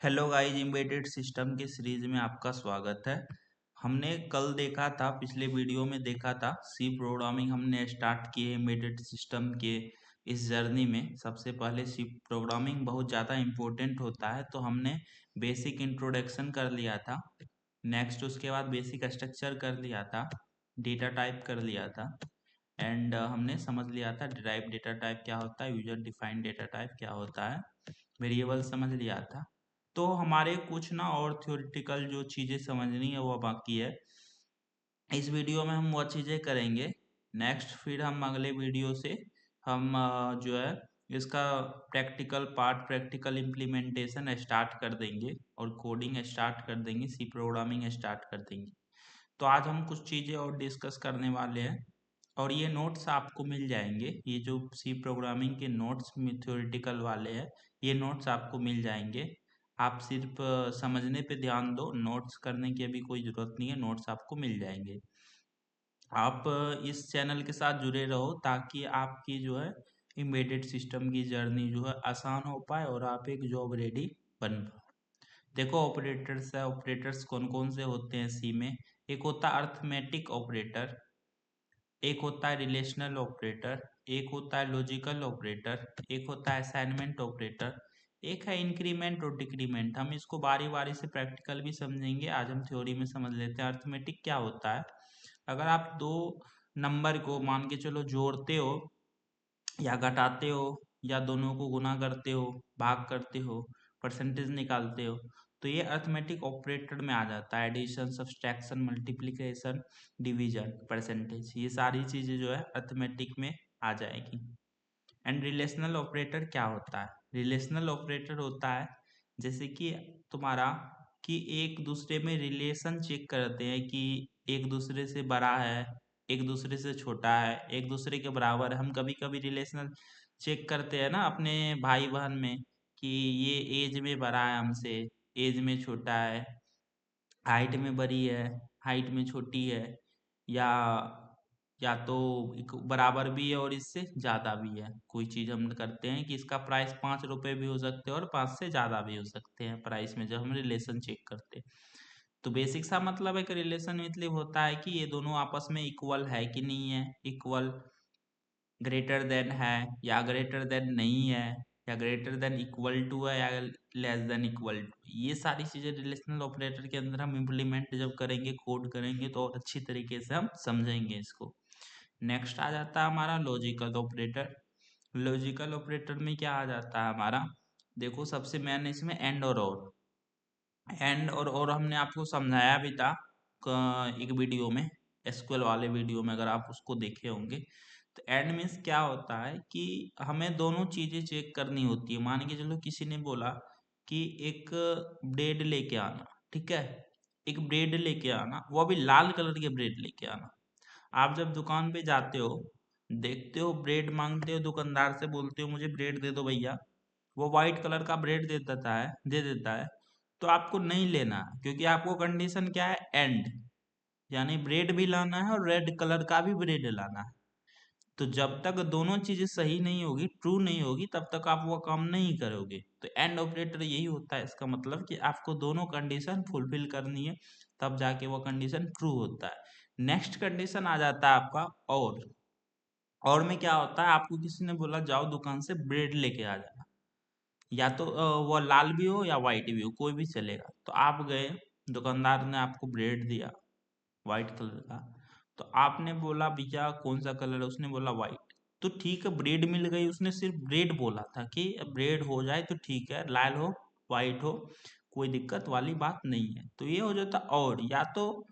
Hello guys, embedded system के series में आपका स्वागत है। हमने कल देखा था, पिछले वीडियो में देखा था सी प्रोग्रामिंग हमने स्टार्ट किए एम्बेडेड सिस्टम के इस जर्नी में। सबसे पहले सी प्रोग्रामिंग बहुत ज़्यादा इम्पोर्टेंट होता है, तो हमने बेसिक इंट्रोडक्शन कर लिया था। नेक्स्ट उसके बाद बेसिक स्ट्रक्चर कर लिया था, डेटा टाइप कर लिया था, एंड हमने समझ लिया था डिराइव डेटा टाइप क्या होता है, यूजर डिफाइंड डेटा टाइप क्या होता है, वेरिएबल समझ लिया था। तो हमारे कुछ ना और थ्योरेटिकल जो चीज़ें समझनी है वो बाकी है। इस वीडियो में हम वो चीज़ें करेंगे। नेक्स्ट फिर हम अगले वीडियो से हम जो है इसका practical part, practical implementation start कर देंगे और कोडिंग स्टार्ट कर देंगे, सी प्रोग्रामिंग स्टार्ट कर देंगे। तो आज हम कुछ चीज़ें और डिस्कस करने वाले हैं और ये नोट्स आपको मिल जाएंगे। ये जो सी प्रोग्रामिंग के नोट्स थ्योरेटिकल वाले हैं, ये नोट्स आपको मिल जाएंगे। आप सिर्फ समझने पे ध्यान दो, नोट्स करने की अभी कोई ज़रूरत नहीं है, नोट्स आपको मिल जाएंगे। आप इस चैनल के साथ जुड़े रहो ताकि आपकी जो है एम्बेडेड सिस्टम की जर्नी जो है आसान हो पाए और आप एक जॉब रेडी बन पाओ। देखो, ऑपरेटर्स है, ऑपरेटर्स कौन कौन से होते हैं सी में। एक होता है अर्थमेटिक ऑपरेटर, एक होता है रिलेशनल ऑपरेटर, एक होता है लॉजिकल ऑपरेटर, एक होता है असाइनमेंट ऑपरेटर, एक है इंक्रीमेंट और डिक्रीमेंट। हम इसको बारी बारी से प्रैक्टिकल भी समझेंगे, आज हम थ्योरी में समझ लेते हैं। अर्थमेटिक क्या होता है? अगर आप दो नंबर को मान के चलो जोड़ते हो या घटाते हो या दोनों को गुना करते हो, भाग करते हो, परसेंटेज निकालते हो, तो ये अर्थमेटिक ऑपरेटर में आ जाता है। Addition, subtraction, multiplication, division, percentage, ये सारी चीजें जो है अर्थमेटिक में आ जाएगी। एंड रिलेशनल ऑपरेटर क्या होता है? रिलेशनल ऑपरेटर होता है जैसे कि तुम्हारा कि एक दूसरे में रिलेशन चेक करते हैं कि एक दूसरे से बड़ा है, एक दूसरे से छोटा है, एक दूसरे के बराबर है। हम कभी कभी रिलेशनल चेक करते हैं ना अपने भाई बहन में कि ये एज में बड़ा है हमसे, एज में छोटा है, हाइट में बड़ी है, हाइट में छोटी है, या तो बराबर भी है और इससे ज़्यादा भी है। कोई चीज़ हम करते हैं कि इसका प्राइस 5 रुपए भी हो सकते हैं और 5 से ज़्यादा भी हो सकते हैं प्राइस में, जब हम रिलेशन चेक करते हैं। तो बेसिक सा मतलब है कि रिलेशन मतलब होता है कि ये दोनों आपस में इक्वल है कि नहीं है, इक्वल, ग्रेटर देन है या ग्रेटर देन नहीं है, या ग्रेटर देन इक्वल टू है या लेस देन इक्वल टू। ये सारी चीज़ें रिलेशनल ऑपरेटर के अंदर हम इम्प्लीमेंट जब करेंगे, कोड करेंगे, तो और अच्छी तरीके से हम समझेंगे इसको। नेक्स्ट आ जाता है हमारा लॉजिकल ऑपरेटर। लॉजिकल ऑपरेटर में क्या आ जाता है हमारा? देखो, सबसे मेन इसमें एंड और एंड और हमने आपको समझाया भी था एक वीडियो में, एसक्यूएल वाले वीडियो में, अगर आप उसको देखे होंगे। तो एंड मीन्स क्या होता है कि हमें दोनों चीजें चेक करनी होती है। मान के चलो किसी ने बोला कि एक ब्रेड लेके आना, ठीक है, एक ब्रेड लेके आना, वो अभी लाल कलर के ब्रेड लेके आना। आप जब दुकान पे जाते हो, देखते हो ब्रेड मांगते हो, दुकानदार से बोलते हो मुझे ब्रेड दे दो भैया, वो व्हाइट कलर का ब्रेड दे देता है, तो आपको नहीं लेना, क्योंकि आपको कंडीशन क्या है, एंड, यानी ब्रेड भी लाना है और रेड कलर का भी ब्रेड लाना है। तो जब तक दोनों चीजें सही नहीं होगी, ट्रू नहीं होगी, तब तक आप वो काम नहीं करोगे। तो एंड ऑपरेटर यही होता है, इसका मतलब कि आपको दोनों कंडीशन फुलफिल करनी है, तब जाके वो कंडीशन ट्रू होता है। नेक्स्ट कंडीशन आ जाता है आपका और में क्या होता है, आपको किसी ने बोला जाओ दुकान से ब्रेड लेके आ जाना, या तो वो लाल भी हो या वाइट भी हो, कोई भी चलेगा। तो आप गए, दुकानदार ने आपको ब्रेड दिया वाइट कलर का, तो आपने बोला भैया कौन सा कलर है, उसने बोला वाइट। तो ठीक है, ब्रेड मिल गई, उसने सिर्फ ब्रेड बोला था कि ब्रेड हो जाए तो ठीक है, लाल हो वाइट हो कोई दिक्कत वाली बात नहीं है। तो ये हो जाता, और या तो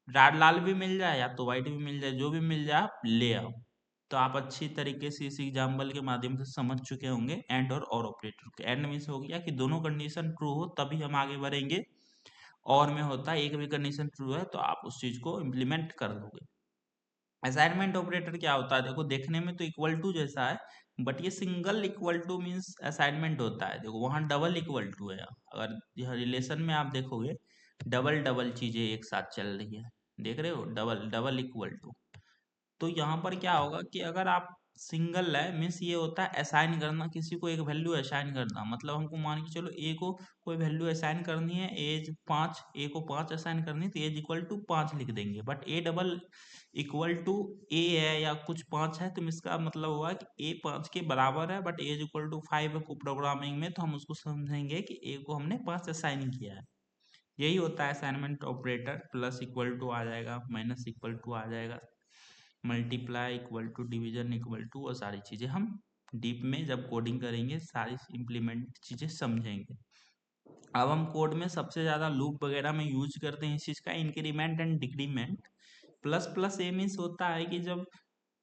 लाल भी मिल जाए या तो वाइट भी मिल जाए, जो भी मिल जाए आप ले आओ। तो आप अच्छी तरीके से इस एग्जाम्पल के माध्यम से समझ चुके होंगे एंड और ऑपरेटर के। एंड मीन्स हो गया कि दोनों कंडीशन ट्रू हो तभी हम आगे बढ़ेंगे, और में होता है एक भी कंडीशन ट्रू है तो आप उस चीज को इम्प्लीमेंट कर दोगे। असाइनमेंट ऑपरेटर क्या होता है? देखो, देखने में तो इक्वल टू जैसा है, बट ये single equal two means assignment होता है। देखो, वहां डबल इक्वल टू है, अगर यह रिलेशन में आप देखोगे डबल डबल चीजें एक साथ चल रही है, देख रहे हो, डबल डबल इक्वल टू। तो यहाँ पर क्या होगा कि अगर आप सिंगल है मीन्स ये होता है असाइन करना, किसी को एक वैल्यू असाइन करना। मतलब हमको मान के चलो ए को कोई वैल्यू असाइन करनी है, एज 5, ए को 5 असाइन करनी है तो एज इक्वल टू 5 लिख देंगे। But A double equal to A है या कुछ 5 है, तो इसका मतलब हुआ कि ए 5 के बराबर है बट एज इक्वल टू 5 है प्रोग्रामिंग में, तो हम उसको समझेंगे कि ए को हमने 5 असाइन किया है। यही होता है assignment operator. Plus equal to आ जाएगा, माइनस इक्वल टू आ जाएगा, multiply equal to, division equal to, और सारी चीज़ें हम डीप में जब कोडिंग करेंगे सारी इम्प्लीमेंट चीज़ें समझेंगे। अब हम कोड में सबसे ज़्यादा लूप वगैरह में यूज करते हैं इस चीज़ का, increment and decrement. Plus plus A means होता है कि जब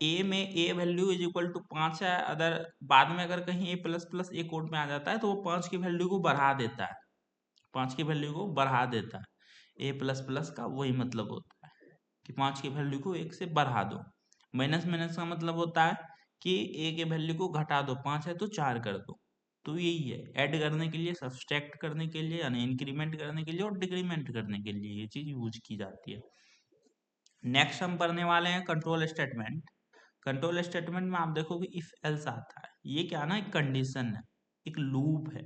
ए में ए वैल्यू इज इक्वल टू 5 है, अदर बाद में अगर कहीं ए प्लस प्लस ए कोड में आ जाता है तो वो 5 की वैल्यू को बढ़ा देता है, 5 की वैल्यू को बढ़ा देता है। ए प्लस प्लस का वही मतलब होता है कि 5 की वैल्यू को 1 से बढ़ा दो। माइनस माइनस का मतलब होता है कि ए के वैल्यू को घटा दो, 5 है तो 4 कर दो। तो यही है, ऐड करने के लिए, सब्सट्रैक्ट करने के लिए, यानी इंक्रीमेंट करने के लिए और डिक्रीमेंट करने के लिए ये चीज़ यूज की जाती है। नेक्स्ट हम पढ़ने वाले हैं कंट्रोल स्टेटमेंट। कंट्रोल स्टेटमेंट में आप देखोगे इफ एल्स आता है। ये क्या ना, एक कंडीशन है, एक लूप है।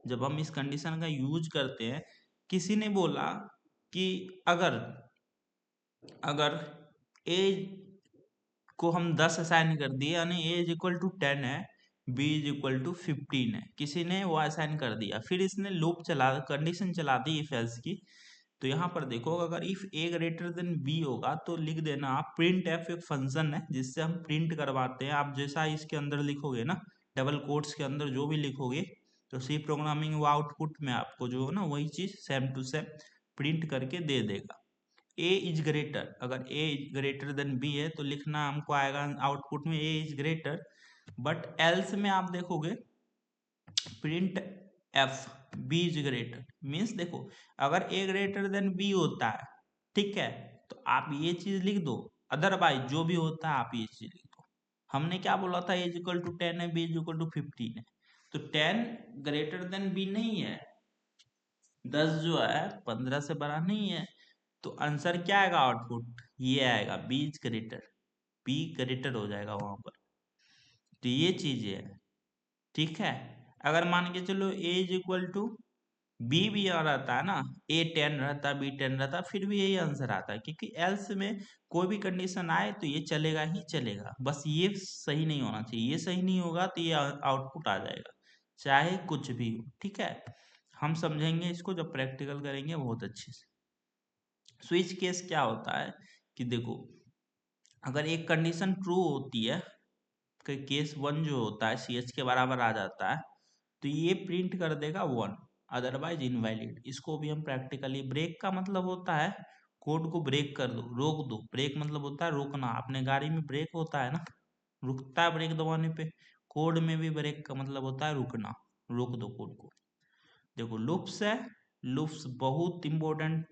जब हम इस कंडीशन का यूज करते हैं, किसी ने बोला कि अगर अगर ए को हम 10 असाइन कर दिए, यानी ए इज इक्वल टू 10 है, बी इज इक्वल टू 15 है, किसी ने वो असाइन कर दिया, फिर इसने लूप चला, कंडीशन चला दी इफ एल्स की। तो यहाँ पर देखो, अगर if A greater than B होगा तो लिख देना आप प्रिंट एफ, एक फंक्शन है जिससे हम प्रिंट करवाते हैं। आप जैसा इसके अंदर लिखोगे ना, डबल कोट्स के अंदर जो भी लिखोगे, तो सी प्रोग्रामिंग वो आउटपुट में आपको जो है ना वही चीज सेम टू सेम प्रिंट करके दे देगा। ए इज ग्रेटर, अगर A is greater than B है तो लिखना हमको आएगा आउटपुट में A is greater. But else में आप देखोगे printf B is greater, means देखो अगर ए ग्रेटर देन बी होता है, ठीक है, तो आप ये चीज लिख दो, अदरवाइज जो भी होता है आप ये चीज लिख दो। हमने क्या बोला था, ए इज इक्वल टू 10 है, बी इज इक्वल टू 15 है, तो 10 ग्रेटर देन बी नहीं है, 10 जो है 15 से बड़ा नहीं है, तो आंसर क्या आएगा, आउटपुट ये आएगा, B is greater, B greater हो जाएगा वहां पर। तो ये चीजें है, ठीक है। अगर मान के चलो ए इज इक्वल टू बी भी यहाँ रहता है ना, ए 10 रहता, बी 10 रहता, फिर भी यही आंसर आता है, क्योंकि एल्स में कोई भी कंडीशन आए तो ये चलेगा ही चलेगा, बस ये सही नहीं होना चाहिए, ये सही नहीं होगा तो ये आउटपुट आ जाएगा, चाहे कुछ भी हो, ठीक है। हम समझेंगे इसको जब प्रैक्टिकल करेंगे बहुत अच्छे से। स्विच केस क्या होता है कि देखो, अगर एक कंडीशन ट्रू होती है, केस 1 जो होता है सी एच के बराबर आ जाता है, तो ये प्रिंट कर देगा 1, अदरवाइज इनवैलिड। इसको भी हम प्रैक्टिकली, ब्रेक का मतलब होता है कोड को ब्रेक कर दो, रोक दो। ब्रेक मतलब होता है रोकना, अपने गाड़ी में ब्रेक होता है ना, रुकता है ब्रेक दबाने पे, कोड में भी ब्रेक का मतलब होता है रुकना, रोक दो कोड को। देखो लूप्स है, लूप्स बहुत इंपॉर्टेंट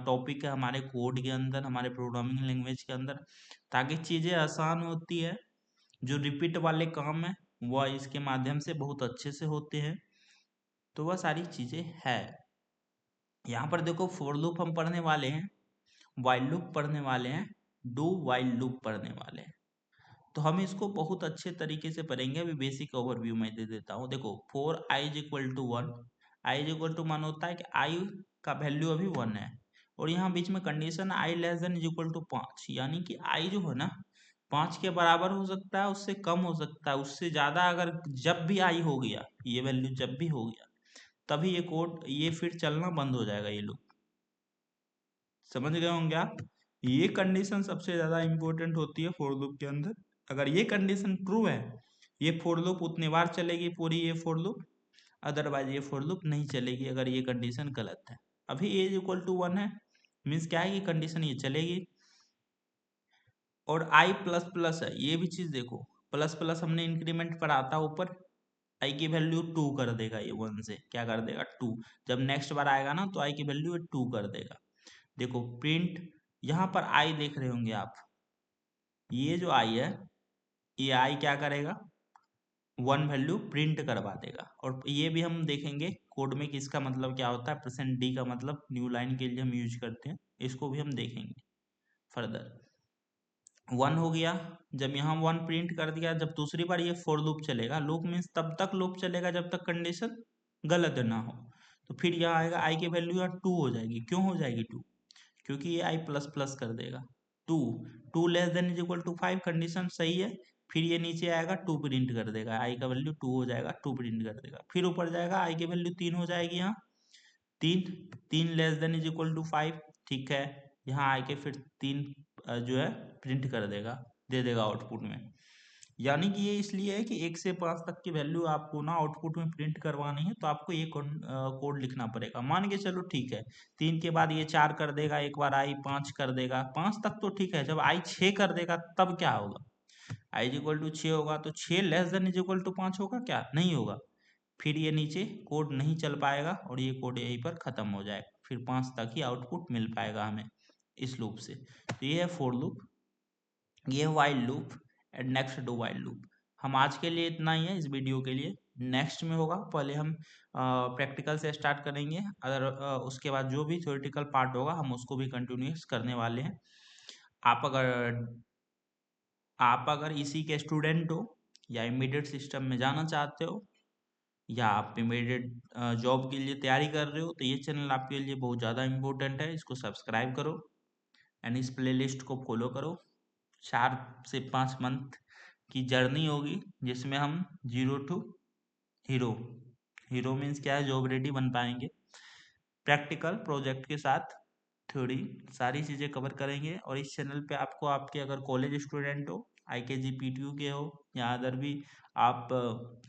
टॉपिक है हमारे कोड के अंदर, हमारे प्रोग्रामिंग लैंग्वेज के अंदर, ताकि चीज़ें आसान होती है। जो रिपीट वाले काम है वह इसके माध्यम से बहुत अच्छे से होते हैं। तो वह सारी चीज़ें है। यहाँ पर देखो फोर लूप हम पढ़ने वाले हैं, वाइल लूप पढ़ने वाले हैं, डू वाइल लूप पढ़ने वाले हैं। तो हम इसको बहुत अच्छे तरीके से पढ़ेंगे। अभी बेसिक ओवरव्यू मैं दे देता हूँ। देखो for I is equal to 1, I is equal to मान होता है कि आई का वैल्यू अभी 1 है, और यहाँ बीच में condition I less than is equal to 5, यानी कि आई जो है ना 5 के बराबर हो सकता है, उससे कम हो सकता है, उससे ज़्यादा। अगर जब भी आई हो गया, ये वैल्यू जब भी हो गया, तभी ये कोड ये फिर चलना बंद हो जाएगा। ये लूप समझ गए होंगे आप। ये कंडीशन सबसे ज़्यादा इंपॉर्टेंट होती है फॉर लूप के अंदर। अगर ये कंडीशन ट्रू है, ये फॉर लूप उतनी बार चलेगी पूरी, ये फॉर लूप, अदरवाइज ये फॉर लूप नहीं चलेगी अगर ये कंडीशन गलत है। अभी ए इक्वल टू 1 है, मीन्स क्या है कि कंडीशन ये चलेगी। और आई प्लस प्लस है, ये भी चीज देखो, प्लस प्लस हमने इंक्रीमेंट पर आता ऊपर, आई की वैल्यू 2 कर देगा, ये 1 से क्या कर देगा 2, जब नेक्स्ट बार आएगा ना तो आई की वैल्यू 2 कर देगा। देखो प्रिंट, यहाँ पर आई देख रहे होंगे आप, ये जो आई है, ये आई क्या करेगा, 1 वैल्यू प्रिंट करवा देगा। और ये भी हम देखेंगे कोड में कि इसका मतलब क्या होता है, परसेंट डी का मतलब न्यू लाइन के लिए हम यूज करते हैं, इसको भी हम देखेंगे फर्दर। 1 हो गया। जब यहाँ 1 प्रिंट कर दिया, जब दूसरी बार ये फॉर लूप चलेगा, लूप मीन्स तब तक लूप चलेगा जब तक कंडीशन गलत ना हो। तो फिर यहाँ आएगा आई की वैल्यू यहाँ 2 हो जाएगी। क्यों हो जाएगी 2? क्योंकि ये आई प्लस प्लस कर देगा। 2, 2 less than is equal to 5, condition सही है। फिर ये नीचे आएगा 2 प्रिंट कर देगा, आई का वैल्यू 2 हो जाएगा, 2 प्रिंट कर देगा। फिर ऊपर जाएगा आई की वैल्यू 3 हो जाएगी यहाँ, 3, 3 less than is equal to 5। ठीक है, यहाँ आके फिर 3 जो है प्रिंट कर देगा, दे देगा आउटपुट में। यानी कि ये इसलिए है कि 1 से 5 तक की वैल्यू आपको ना आउटपुट में प्रिंट करवानी है, तो आपको ये कोड लिखना पड़ेगा। मान के चलो ठीक है, 3 के बाद ये 4 कर देगा, एक बार आई 5 कर देगा, 5 तक तो ठीक है। जब आई 6 कर देगा तब क्या होगा? आई इज इक्वल टू 6 होगा, तो 6 less than is equal to 5 होगा क्या? नहीं होगा। फिर ये नीचे कोड नहीं चल पाएगा और ये कोड यहीं पर खत्म हो जाएगा। फिर 5 तक ही आउटपुट मिल पाएगा हमें इस लूप से। तो ये है फोर लूप, ये है while loop and next do while loop. हम आज के लिए इतना ही है इस वीडियो के लिए। नेक्स्ट में होगा, पहले हम प्रैक्टिकल से स्टार्ट करेंगे, अगर उसके बाद जो भी थ्योरेटिकल पार्ट होगा हम उसको भी कंटिन्यूस करने वाले हैं। आप अगर आप अगर इसी के स्टूडेंट हो या इमीडिएट सिस्टम में जाना चाहते हो या आप इमीडिएट जॉब के लिए तैयारी कर रहे हो, तो ये चैनल आपके लिए बहुत ज़्यादा इम्पोर्टेंट है। इसको सब्सक्राइब करो एंड इस प्लेलिस्ट को फॉलो करो। 4 से 5 मंथ की जर्नी होगी जिसमें हम zero to hero, hero means क्या है, जॉब रेडी बन पाएंगे। प्रैक्टिकल प्रोजेक्ट के साथ थ्योरी सारी चीज़ें कवर करेंगे। और इस चैनल पे आपको आपके अगर कॉलेज स्टूडेंट हो, IKG PTU के हो या अदर भी आप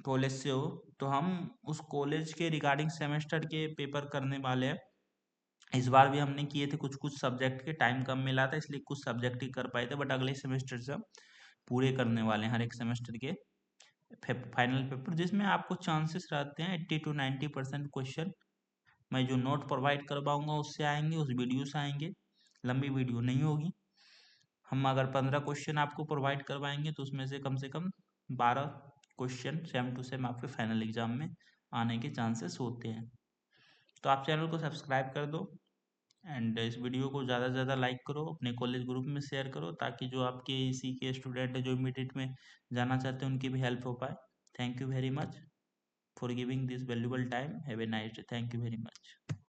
कॉलेज से हो, तो हम उस कॉलेज के रिगार्डिंग सेमेस्टर के पेपर करने वाले हैं। इस बार भी हमने किए थे, कुछ कुछ सब्जेक्ट के टाइम कम मिला था इसलिए कुछ सब्जेक्ट ही कर पाए थे, बट अगले सेमेस्टर से हम पूरे करने वाले हैं हर एक सेमेस्टर के फाइनल पेपर, जिसमें आपको चांसेस रहते हैं 80 to 90% क्वेश्चन मैं जो नोट प्रोवाइड करवाऊंगा उससे आएंगे, उस वीडियो से आएंगे। लंबी वीडियो नहीं होगी। हम अगर 15 क्वेश्चन आपको प्रोवाइड करवाएंगे तो उसमें से कम 12 क्वेश्चन सेम टू सेम आपके फाइनल एग्जाम में आने के चांसेस होते हैं। तो आप चैनल को सब्सक्राइब कर दो एंड इस वीडियो को ज़्यादा से ज़्यादा लाइक करो, अपने कॉलेज ग्रुप में शेयर करो, ताकि जो आपके इसी के स्टूडेंट है जो इमीडिएट में जाना चाहते हैं उनकी भी हेल्प हो पाए। Thank you very much for giving this valuable time. Have a nice day. Thank you very much.